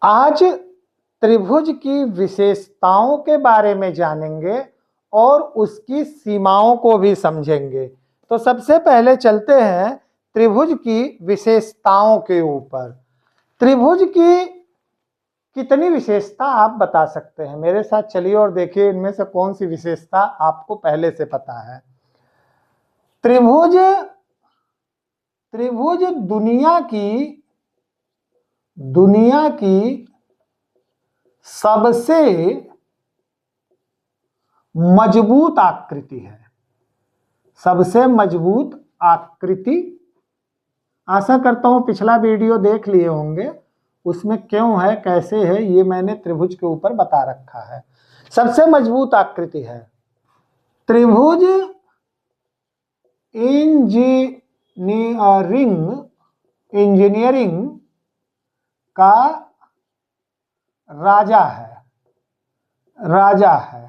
आज त्रिभुज की विशेषताओं के बारे में जानेंगे और उसकी सीमाओं को भी समझेंगे। तो सबसे पहले चलते हैं त्रिभुज की विशेषताओं के ऊपर। त्रिभुज की कितनी विशेषता आप बता सकते हैं? मेरे साथ चलिए और देखिए इनमें से कौन सी विशेषता आपको पहले से पता है। त्रिभुज दुनिया की सबसे मजबूत आकृति है। सबसे मजबूत आकृति, आशा करता हूं पिछला वीडियो देख लिए होंगे, उसमें क्यों है कैसे है ये मैंने त्रिभुज के ऊपर बता रखा है। सबसे मजबूत आकृति है। त्रिभुज इंजीनियरिंग का राजा है।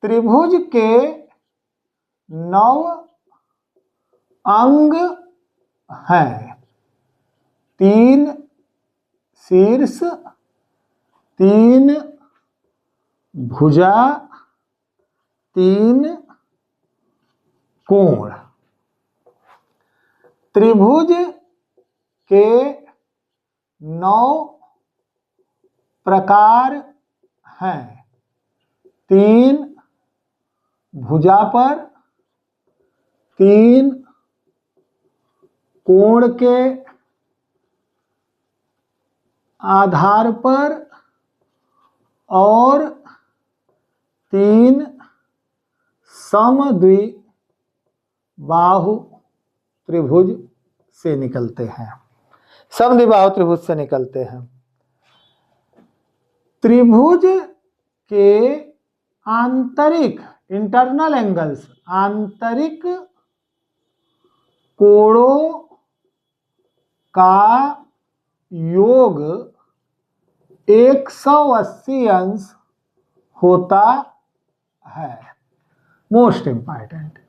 त्रिभुज के 9 अंग हैं। 3 शीर्ष, 3 भुजा, 3 कोण। त्रिभुज के 9 प्रकार हैं। 3 भुजा पर, 3 कोण के आधार पर और 3 समद्विबाहु त्रिभुज से निकलते हैं। समद्विबाहु त्रिभुज से निकलते हैं। त्रिभुज के इंटरनल एंगल्स, आंतरिक कोणों का योग 180 अंश होता है। मोस्ट इम्पॉर्टेंट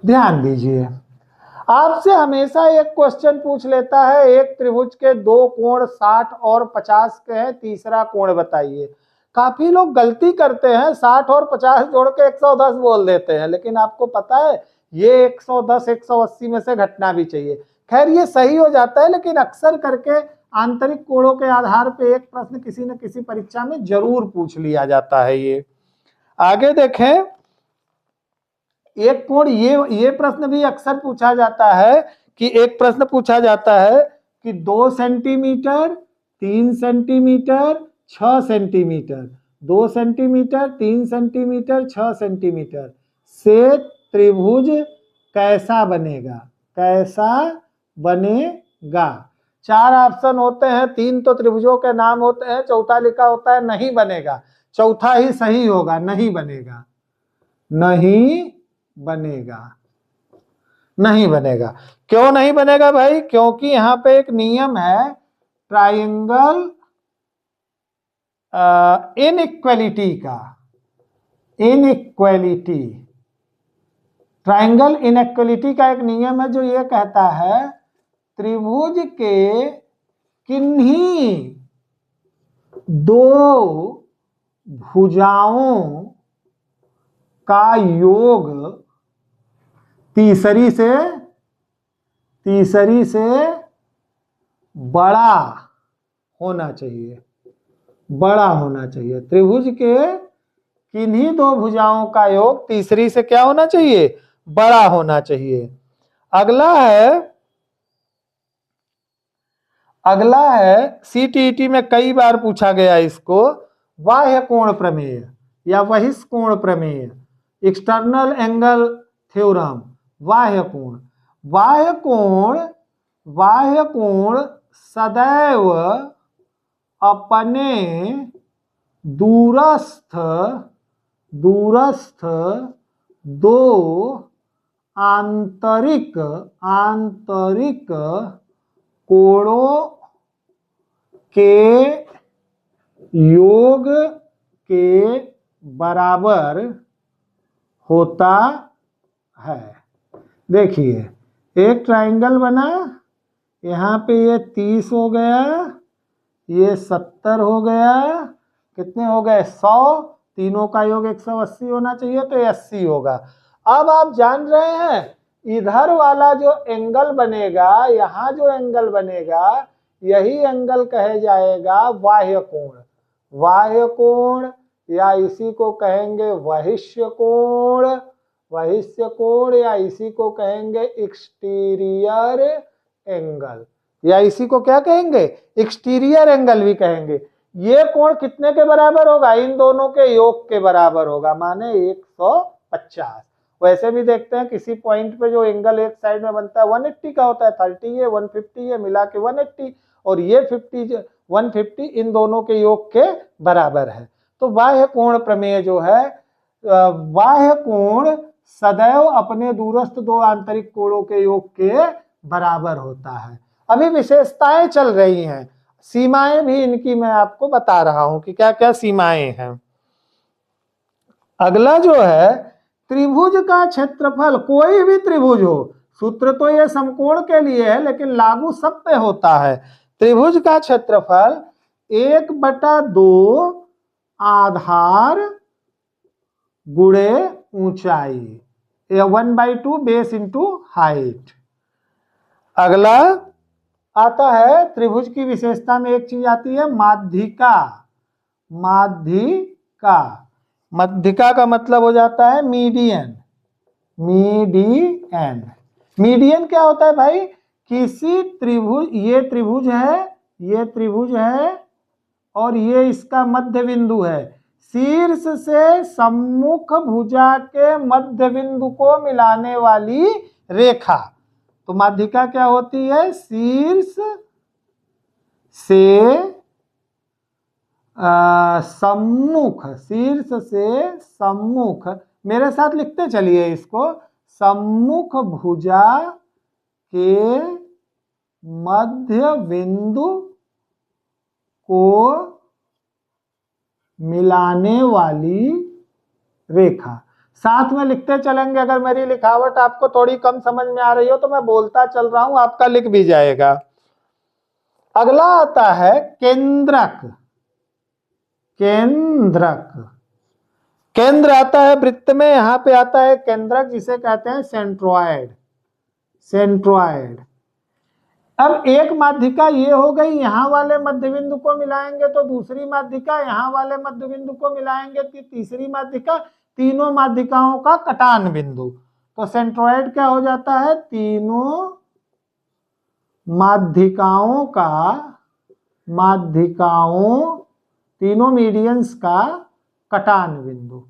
ध्यान दीजिए। आपसे हमेशा एक क्वेश्चन पूछ लेता है, एक त्रिभुज के 2 कोण 60 और 50 के हैं, तीसरा कोण बताइए। काफी लोग गलती करते हैं, 60 और 50 जोड़ के 110 बोल देते हैं, लेकिन आपको पता है ये 110 180 में से घटना भी चाहिए। खैर ये सही हो जाता है, लेकिन अक्सर करके आंतरिक कोणों के आधार पे एक प्रश्न किसी न किसी परीक्षा में जरूर पूछ लिया जाता है। ये आगे देखें, एक कोण, ये प्रश्न भी अक्सर पूछा जाता है कि एक प्रश्न पूछा जाता है कि 2 centimetre, 3 centimetre, 6 centimetre, 2 centimetre, 3 centimetre, 6 centimetre से त्रिभुज कैसा बनेगा? 4 ऑप्शन होते हैं, 3 तो त्रिभुजों के नाम होते हैं, चौथा लिखा होता है नहीं बनेगा। चौथा ही सही होगा, नहीं बनेगा। क्यों नहीं बनेगा भाई? क्योंकि यहां पे एक नियम है ट्रायंगल इनइक्वालिटी का। ट्रायंगल इनइक्वालिटी का एक नियम है जो ये कहता है त्रिभुज के किन्हीं 2 भुजाओं का योग तीसरी से बड़ा होना चाहिए। त्रिभुज के किन्हीं 2 भुजाओं का योग तीसरी से क्या होना चाहिए? बड़ा होना चाहिए। अगला है सीटीईटी में कई बार पूछा गया इसको, बाह्य कोण प्रमेय या बहिष्कोण प्रमेय, एक्सटर्नल एंगल थ्योरम। बाह्य कोण सदैव अपने दूरस्थ 2 आंतरिक कोणों के योग के बराबर होता है। देखिए एक ट्राइंगल बना, यहाँ पे ये 30 हो गया, ये 70 हो गया, कितने हो गए 100, तीनों का योग 180 होना चाहिए, तो ये 80 होगा। अब आप जान रहे हैं इधर वाला जो एंगल बनेगा, यहाँ जो एंगल बनेगा, यही एंगल कहे जाएगा बाह्य कोण। बाह्य कोण या इसी को कहेंगे वहिष्य कोण, वहिष्य कोण या इसी को कहेंगे एक्सटीरियर एंगल, या इसी को क्या कहेंगे एक्सटीरियर एंगल भी कहेंगे। ये कोण कितने के बराबर होगा, इन दोनों के योग के बराबर होगा, माने 150। वैसे भी देखते हैं किसी पॉइंट पे जो एंगल एक साइड में बनता है 180 का होता है, 30 है 150 है, मिला के 180, और ये 150 इन दोनों के योग के बराबर है। तो बाह्य कोण प्रमेय जो है, बाह्य कोण सदैव अपने दूरस्थ दो आंतरिक कोणों के योग के बराबर होता है। अभी विशेषताएं चल रही हैं, सीमाएं भी इनकी मैं आपको बता रहा हूं कि क्या क्या सीमाएं हैं। अगला जो है त्रिभुज का क्षेत्रफल, कोई भी त्रिभुज हो, सूत्र तो ये समकोण के लिए है लेकिन लागू सब पे होता है। त्रिभुज का क्षेत्रफल 1/2 आधार गुणे ऊंचाई, 1/2 बेस इंटू हाइट। अगला आता है त्रिभुज की विशेषता में एक चीज आती है माध्यिका। माध्यिका, मध्यिका का मतलब हो जाता है मीडियन। मीडियन, मीडियन क्या होता है भाई, किसी त्रिभुज, ये त्रिभुज है, ये त्रिभुज है, और ये इसका मध्य बिंदु है, शीर्ष से सम्मुख भुजा के मध्य बिंदु को मिलाने वाली रेखा। तो माध्यिका क्या होती है, शीर्ष से सम्मुख, शीर्ष से सम्मुख, मेरे साथ लिखते चलिए इसको, सम्मुख भुजा के मध्य बिंदु को मिलाने वाली रेखा। साथ में लिखते चलेंगे, अगर मेरी लिखावट आपको थोड़ी कम समझ में आ रही हो तो मैं बोलता चल रहा हूं, आपका लिख भी जाएगा। अगला आता है केंद्रक। केंद्रक, केंद्र आता है वृत्त में, यहां पे आता है केंद्रक जिसे कहते हैं सेंट्रॉयड। सेंट्रॉयड। अब एक माध्यिका ये हो गई, यहां वाले मध्य बिंदु को मिलाएंगे तो दूसरी माध्यिका, यहां वाले मध्य बिंदु को मिलाएंगे तो तीसरी माध्यिका, तीनों माध्यिकाओं का कटान बिंदु। तो सेंट्रॉयड क्या हो जाता है, तीनों माध्यिकाओं का, माध्यिकाओं, तीनों मीडियंस का कटान बिंदु।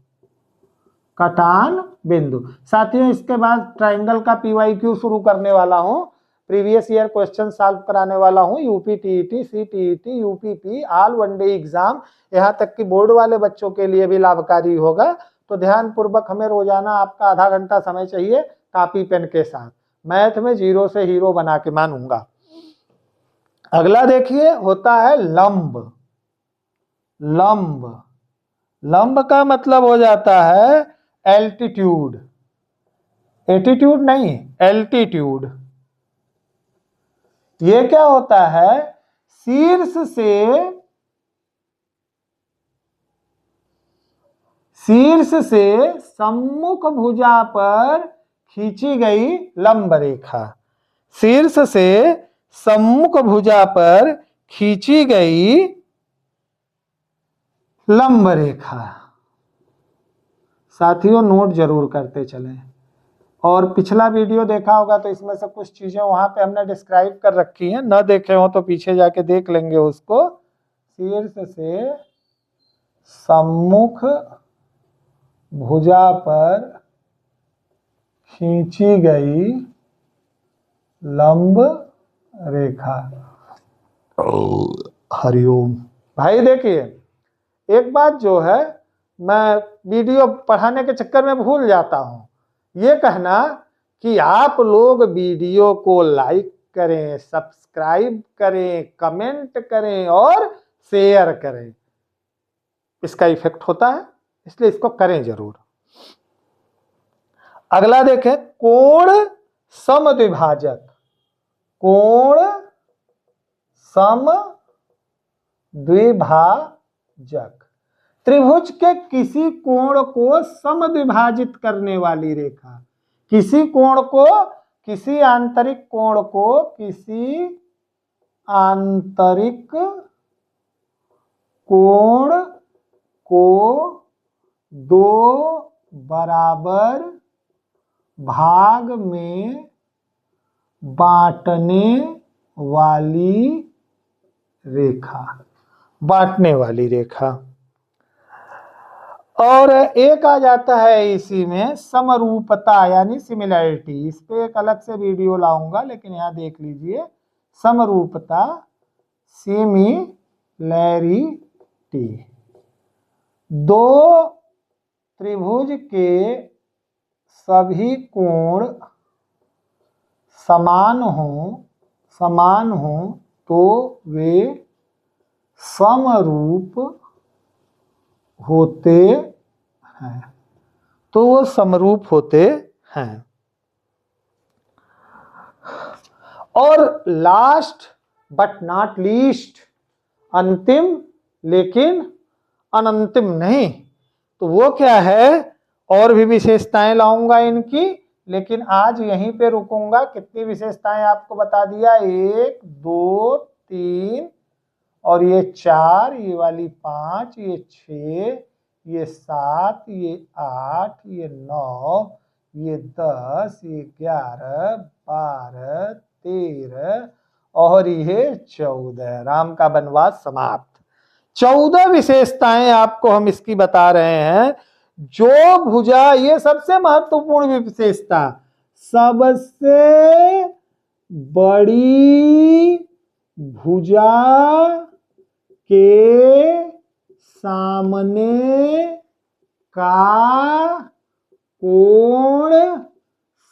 कटान बिंदु। साथियों इसके बाद ट्राइंगल का PYQ शुरू करने वाला हूं, प्रीवियस ईयर क्वेश्चन सॉल्व कराने वाला हूं, UP TET, CTET, UPP, all one day exam, यहां तक कि बोर्ड वाले बच्चों के लिए भी लाभकारी होगा। तो ध्यान पूर्वक हमें रोजाना आपका आधा घंटा समय चाहिए कॉपी पेन के साथ। मैथ में 0 से हीरो बना के मानूंगा। अगला देखिए होता है लंब। लंब, लंब का मतलब हो जाता है एल्टीट्यूड, एटीट्यूड नहीं, एल्टीट्यूड। ये क्या होता है, शीर्ष से सम्मुख भुजा पर खींची गई लंब रेखा। शीर्ष से सम्मुख भुजा पर खींची गई लंब रेखा। साथियों नोट जरूर करते चलें, और पिछला वीडियो देखा होगा तो इसमें से कुछ चीजें वहां पे हमने डिस्क्राइब कर रखी हैं, न देखे हो तो पीछे जाके देख लेंगे उसको। शीर्ष से सम्मुख भुजा पर खींची गई लंब रेखा। हरिओम। भाई देखिए एक बात जो है, मैं वीडियो पढ़ाने के चक्कर में भूल जाता हूं, ये कहना कि आप लोग वीडियो को लाइक करें, सब्सक्राइब करें, कमेंट करें और शेयर करें, इसका इफेक्ट होता है, इसलिए इसको करें जरूर। अगला देखें कोण समद्विभाजक, कोण समद्विभाजक, त्रिभुज के किसी कोण को समद्विभाजित करने वाली रेखा, किसी कोण को, किसी आंतरिक कोण को, किसी आंतरिक कोण को दो बराबर भाग में बांटने वाली रेखा, बांटने वाली रेखा। और एक आ जाता है इसी में समरूपता यानी सिमिलैरिटी, इस पे एक अलग से वीडियो लाऊंगा, लेकिन यहां देख लीजिए समरूपता, सिमिलैरिटी, दो त्रिभुज के सभी कोण समान हो तो वे समरूप होते हैं, तो वो समरूप होते हैं। और लास्ट बट नॉट लीस्ट, अंतिम लेकिन अनंतिम नहीं, तो वो क्या है, और भी विशेषताएं लाऊंगा इनकी, लेकिन आज यहीं पे रुकूंगा। कितनी विशेषताएं आपको बता दिया, 1 2 3 और ये 4, ये वाली 5, ये 6, ये 7, ये 8, ये 9, ये 10, ये 11, 12, 13 और ये 14। राम का वनवास समाप्त। 14 विशेषताएं आपको हम इसकी बता रहे हैं। जो भुजा, ये सबसे महत्वपूर्ण विशेषता, सबसे बड़ी भुजा के सामने का कोण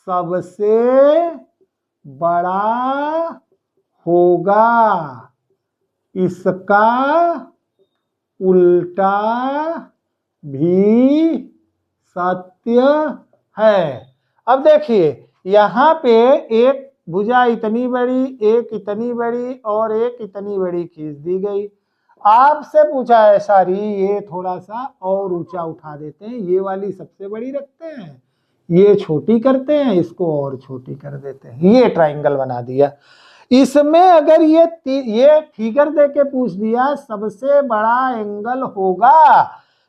सबसे बड़ा होगा, इसका उल्टा भी सत्य है। अब देखिए यहां पे एक भुजा इतनी बड़ी, एक इतनी बड़ी और एक इतनी बड़ी खींच दी गई। आपसे पूछा है सारी, ये थोड़ा सा और ऊंचा उठा देते हैं, ये वाली सबसे बड़ी रखते हैं, ये छोटी करते हैं, इसको और छोटी कर देते हैं, ये ट्राइंगल बना दिया। इसमें अगर ये फिगर दे के पूछ दिया सबसे बड़ा एंगल होगा,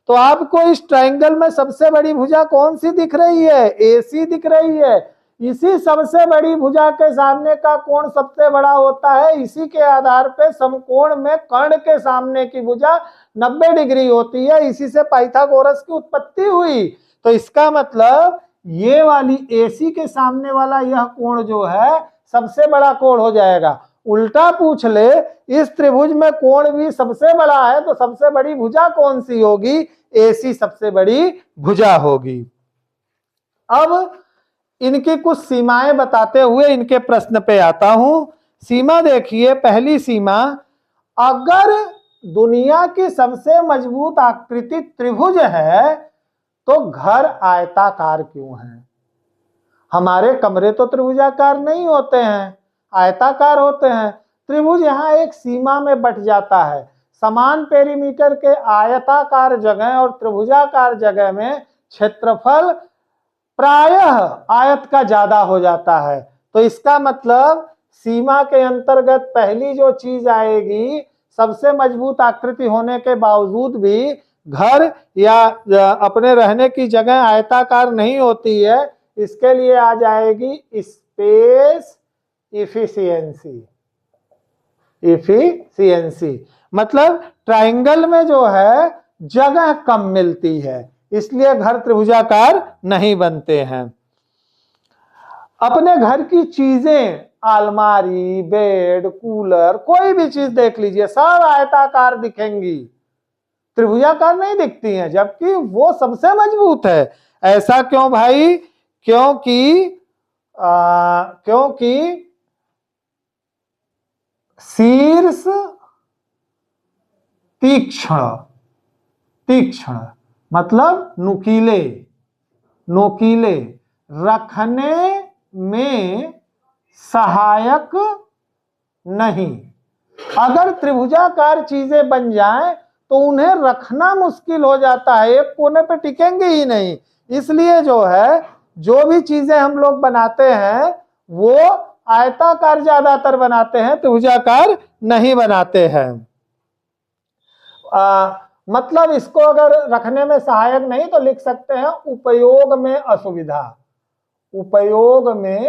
तो आपको इस ट्राइंगल में सबसे बड़ी भुजा कौन सी दिख रही है, AC दिख रही है। इसी सबसे बड़ी भुजा के सामने का कोण सबसे बड़ा होता है। इसी के आधार पे समकोण में कर्ण के सामने की भुजा 90 डिग्री होती है। इसी से पाइथागोरस की उत्पत्ति हुई। तो इसका मतलब ये वाली AC के सामने वाला यह कोण जो है सबसे बड़ा कोण हो जाएगा। उल्टा पूछ ले, इस त्रिभुज में कोण भी सबसे बड़ा है, तो सबसे बड़ी भुजा कौन सी होगी, AC सबसे बड़ी भुजा होगी। अब इनकी कुछ सीमाएं बताते हुए इनके प्रश्न पे आता हूं। सीमा देखिए, पहली सीमा, अगर दुनिया की सबसे मजबूत आकृति त्रिभुज है तो घर आयताकार क्यों है? हमारे कमरे तो त्रिभुजाकार नहीं होते हैं, आयताकार होते हैं। त्रिभुज यहाँ एक सीमा में बट जाता है। समान पेरीमीटर के आयताकार जगह और त्रिभुजाकार जगह में क्षेत्रफल प्रायः आयत का ज्यादा हो जाता है। तो इसका मतलब सीमा के अंतर्गत पहली जो चीज आएगी, सबसे मजबूत आकृति होने के बावजूद भी घर या अपने रहने की जगह आयताकार नहीं होती है, इसके लिए आ जाएगी स्पेस इफिशियंसी। इफिशियंसी मतलब ट्राइंगल में जो है जगह कम मिलती है, इसलिए घर त्रिभुजाकार नहीं बनते हैं। अपने घर की चीजें, अलमारी, बेड, कूलर, कोई भी चीज देख लीजिए, सब आयताकार दिखेंगी, त्रिभुजाकार नहीं दिखती हैं, जबकि वो सबसे मजबूत है। ऐसा क्यों भाई? क्योंकि शीर्ष तीक्ष्ण मतलब नुकीले रखने में सहायक नहीं। अगर त्रिभुजाकार चीजें बन जाएं तो उन्हें रखना मुश्किल हो जाता है, एक कोने पे टिकेंगे ही नहीं। इसलिए जो है, जो भी चीजें हम लोग बनाते हैं वो आयताकार ज्यादातर बनाते हैं, त्रिभुजाकार नहीं बनाते हैं। मतलब इसको अगर रखने में सहायक नहीं तो लिख सकते हैं उपयोग में असुविधा। उपयोग में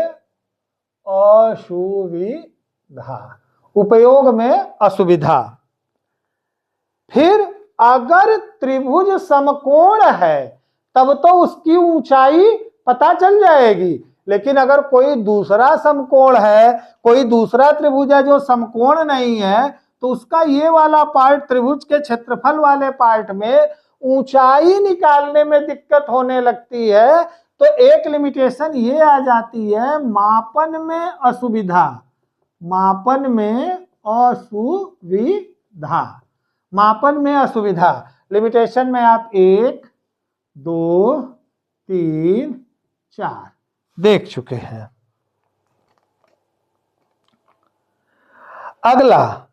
असुविधा, उपयोग में असुविधा। फिर अगर त्रिभुज समकोण है तब तो उसकी ऊंचाई पता चल जाएगी, लेकिन अगर कोई दूसरा समकोण है, कोई दूसरा त्रिभुज है जो समकोण नहीं है, तो उसका ये वाला पार्ट, त्रिभुज के क्षेत्रफल वाले पार्ट में ऊंचाई निकालने में दिक्कत होने लगती है। तो एक लिमिटेशन ये आ जाती है, मापन में असुविधा। मापन में असुविधा, मापन में असुविधा। लिमिटेशन में आप 1 2 3 4 देख चुके हैं। अगला,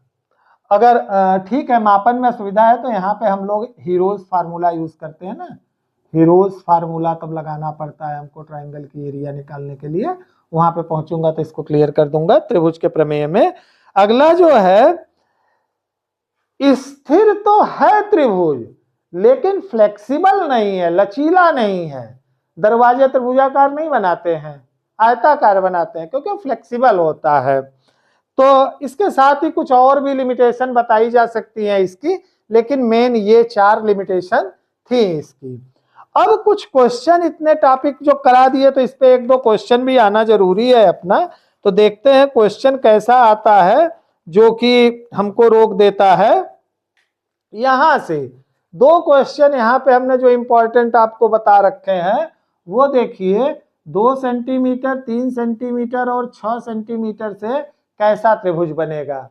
अगर ठीक है मापन में असुविधा है तो यहाँ पे हम लोग हीरोज फार्मूला यूज करते हैं ना। हीरोज फार्मूला तब लगाना पड़ता है हमको ट्राइंगल की एरिया निकालने के लिए। वहां पे पहुंचूंगा तो इसको क्लियर कर दूंगा त्रिभुज के प्रमेय में। अगला जो है, स्थिर तो है त्रिभुज लेकिन फ्लेक्सिबल नहीं है, लचीला नहीं है। दरवाजे त्रिभुजाकार नहीं बनाते हैं, आयताकार बनाते हैं क्योंकि फ्लेक्सिबल होता है। तो इसके साथ ही कुछ और भी लिमिटेशन बताई जा सकती है इसकी, लेकिन मेन ये 4 लिमिटेशन थी इसकी। अब कुछ क्वेश्चन, इतने टॉपिक जो करा दिए तो इस पे 1-2 क्वेश्चन भी आना जरूरी है अपना। तो देखते हैं क्वेश्चन कैसा आता है जो कि हमको रोक देता है। यहां से 2 क्वेश्चन यहाँ पे हमने जो इंपॉर्टेंट आपको बता रखे हैं वो देखिए। 2 सेंटीमीटर, 3 सेंटीमीटर और 6 सेंटीमीटर से कैसा त्रिभुज बनेगा?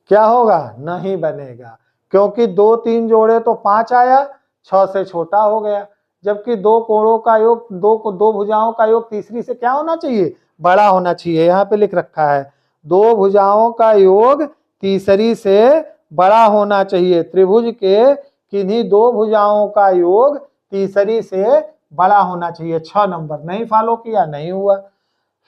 क्या होगा? नहीं बनेगा, क्योंकि 2 3 जोड़े तो 5 आया, 6 से छोटा हो गया। जबकि 2 कोणों का योग, 2 भुजाओं का योग तीसरी से क्या होना चाहिए? बड़ा होना चाहिए। यहाँ पे लिख रखा है 2 भुजाओं का योग तीसरी से बड़ा होना चाहिए। त्रिभुज के किन्हीं 2 भुजाओं का योग तीसरी से बड़ा होना चाहिए। 6 नंबर नहीं फॉलो किया, नहीं हुआ।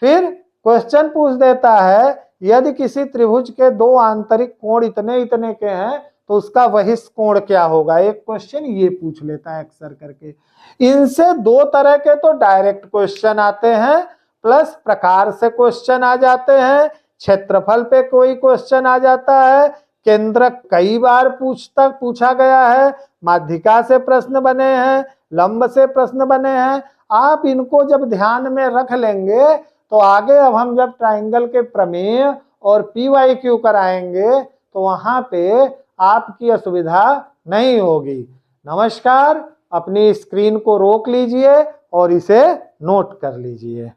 फिर क्वेश्चन पूछ देता है, यदि किसी त्रिभुज के 2 आंतरिक कोण इतने इतने के हैं तो उसका बहिष्ठ कोण क्या होगा? एक क्वेश्चन ये पूछ लेता है अक्सर करके। इनसे 2 तरह के तो डायरेक्ट क्वेश्चन आते हैं, प्लस प्रकार से क्वेश्चन आ जाते हैं, क्षेत्रफल पे कोई क्वेश्चन आ जाता है, केंद्रक कई बार पूछा गया है, माध्यिका से प्रश्न बने हैं, लंब से प्रश्न बने हैं। आप इनको जब ध्यान में रख लेंगे तो आगे अब हम जब ट्राइंगल के प्रमेय और PYQ कराएंगे तो वहां पे आपकी असुविधा नहीं होगी। नमस्कार, अपनी स्क्रीन को रोक लीजिए और इसे नोट कर लीजिए।